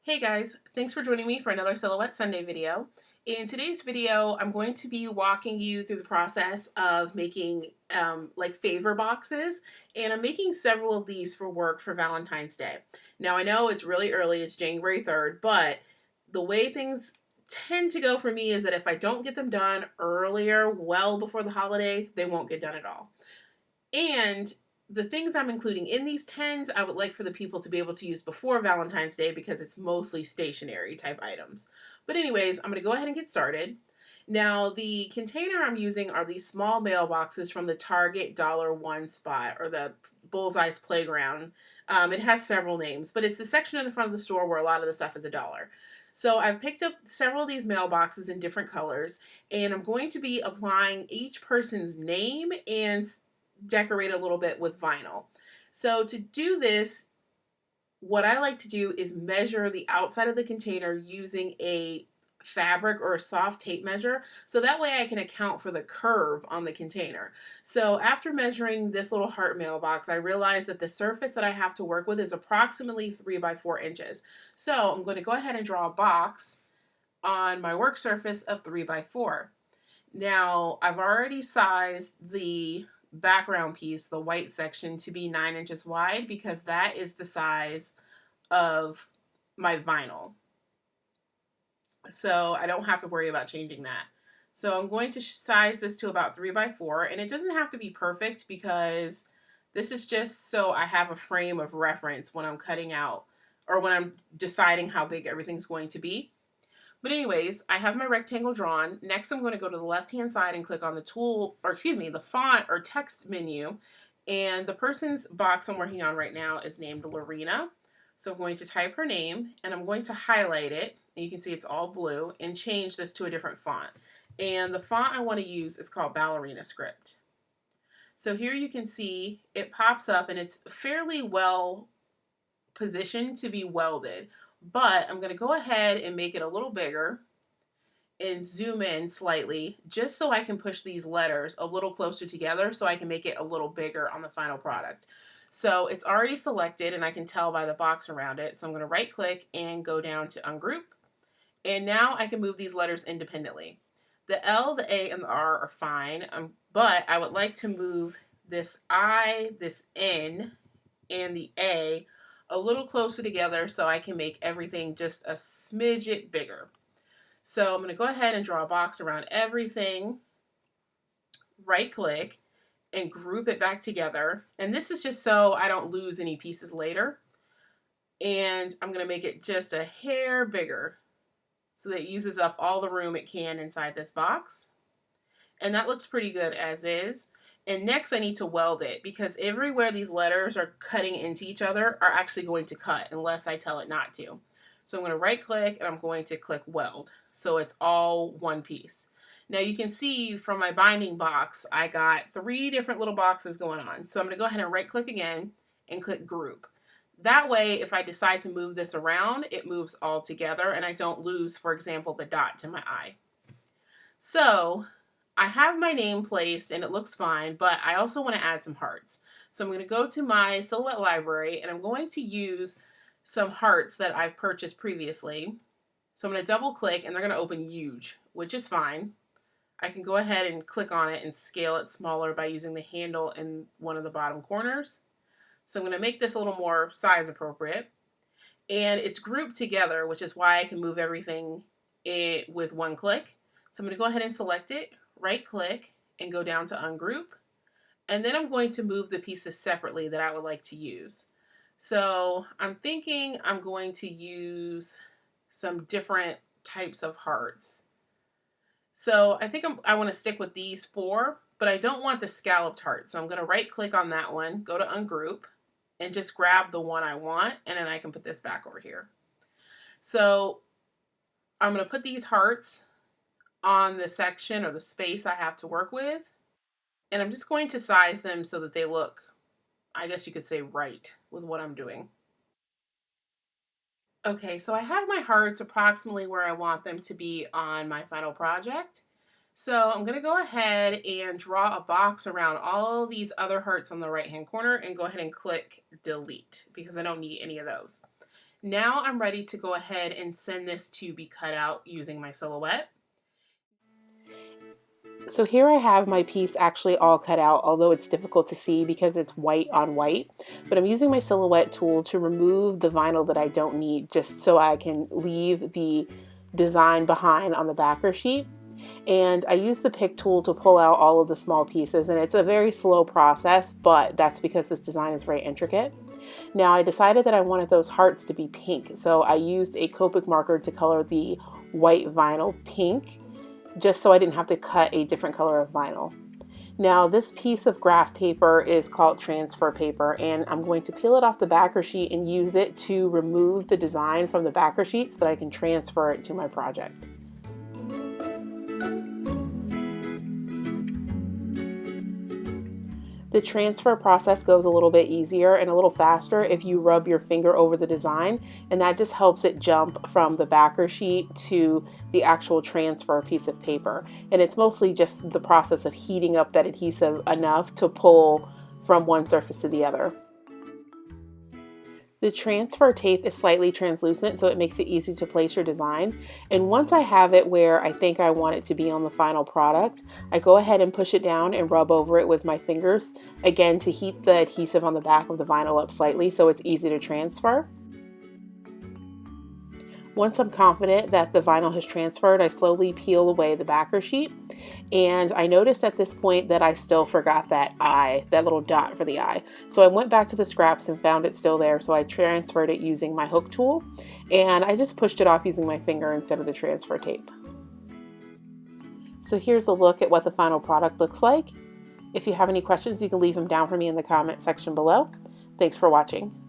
Hey guys, thanks for joining me for another Silhouette Sunday video. In today's video, I'm going to be walking you through the process of making like favor boxes, and I'm making several of these for work for Valentine's Day. Now I know it's really early, it's January 3rd, but the way things tend to go for me is that if I don't get them done earlier, well before the holiday, they won't get done at all. And the things I'm including in these tens, I would like for the people to be able to use before Valentine's Day because it's mostly stationary type items. But anyways, I'm going to go ahead and get started. Now, the container I'm using are these small mailboxes from the Target $1 spot, or the Bullseye's Playground. It has several names, but it's the section in the front of the store where a lot of the stuff is $1. So I've picked up several of these mailboxes in different colors, and I'm going to be applying each person's name and decorate a little bit with vinyl. So to do this, what I like to do is measure the outside of the container using a fabric or a soft tape measure, so that way I can account for the curve on the container. So after measuring this little heart mailbox, I realized that the surface that I have to work with is approximately 3 by 4 inches. So I'm going to go ahead and draw a box on my work surface of 3 by 4. Now I've already sized the background piece, the white section, to be 9 inches wide because that is the size of my vinyl. So I don't have to worry about changing that. So I'm going to size this to about 3 by 4, and it doesn't have to be perfect because this is just so I have a frame of reference when I'm cutting out or when I'm deciding how big everything's going to be. But anyways, I have my rectangle drawn. Next, I'm going to go to the left-hand side and click on the font or text menu. And the person's box I'm working on right now is named Lorena. So I'm going to type her name and I'm going to highlight it. And you can see it's all blue, and change this to a different font. And the font I want to use is called Ballerina Script. So here you can see it pops up and it's fairly well positioned to be welded. But I'm going to go ahead and make it a little bigger and zoom in slightly just so I can push these letters a little closer together so I can make it a little bigger on the final product. So it's already selected and I can tell by the box around it. So I'm going to right click and go down to Ungroup. And now I can move these letters independently. The L, the A, and the R are fine, but I would like to move this I, this N, and the A a little closer together so I can make everything just a smidget bigger. So I'm going to go ahead and draw a box around everything, right click, and group it back together. And this is just so I don't lose any pieces later. And I'm going to make it just a hair bigger so that it uses up all the room it can inside this box. And that looks pretty good as is. And next I need to weld it because everywhere these letters are cutting into each other are actually going to cut unless I tell it not to. So I'm going to right click and I'm going to click weld. So it's all one piece. Now you can see from my binding box, I got 3 different little boxes going on. So I'm going to go ahead and right click again and click group. That way, if I decide to move this around, it moves all together and I don't lose, for example, the dot to my eye. So I have my name placed and it looks fine, but I also want to add some hearts. So I'm going to go to my Silhouette library and I'm going to use some hearts that I've purchased previously. So I'm going to double click and they're going to open huge, which is fine. I can go ahead and click on it and scale it smaller by using the handle in one of the bottom corners. So I'm going to make this a little more size appropriate. And it's grouped together, which is why I can move everything with one click. So I'm going to go ahead and select it, right click, and go down to Ungroup. And then I'm going to move the pieces separately that I would like to use. So I'm thinking I'm going to use some different types of hearts. So I think I want to stick with these 4, but I don't want the scalloped heart. So I'm going to right click on that one, go to Ungroup, and just grab the one I want, and then I can put this back over here. So I'm going to put these hearts on the section or the space I have to work with. And I'm just going to size them so that they look, I guess you could say, right with what I'm doing. Okay, so I have my hearts approximately where I want them to be on my final project. So I'm going to go ahead and draw a box around all these other hearts on the right hand corner and go ahead and click delete because I don't need any of those. Now I'm ready to go ahead and send this to be cut out using my Silhouette. So here I have my piece actually all cut out, although it's difficult to see because it's white on white. But I'm using my Silhouette tool to remove the vinyl that I don't need, just so I can leave the design behind on the backer sheet. And I use the pick tool to pull out all of the small pieces, and it's a very slow process, but that's because this design is very intricate. Now I decided that I wanted those hearts to be pink, so I used a Copic marker to color the white vinyl pink, just so I didn't have to cut a different color of vinyl. Now this piece of graph paper is called transfer paper, and I'm going to peel it off the backer sheet and use it to remove the design from the backer sheet so that I can transfer it to my project. The transfer process goes a little bit easier and a little faster if you rub your finger over the design, and that just helps it jump from the backer sheet to the actual transfer piece of paper. And it's mostly just the process of heating up that adhesive enough to pull from one surface to the other. The transfer tape is slightly translucent, so it makes it easy to place your design. And once I have it where I think I want it to be on the final product, I go ahead and push it down and rub over it with my fingers, again to heat the adhesive on the back of the vinyl up slightly so it's easy to transfer. Once I'm confident that the vinyl has transferred, I slowly peel away the backer sheet. And I noticed at this point that I still forgot that eye, that little dot for the eye. So I went back to the scraps and found it still there. So I transferred it using my hook tool, and I just pushed it off using my finger instead of the transfer tape. So here's a look at what the final product looks like. If you have any questions, you can leave them down for me in the comment section below. Thanks for watching.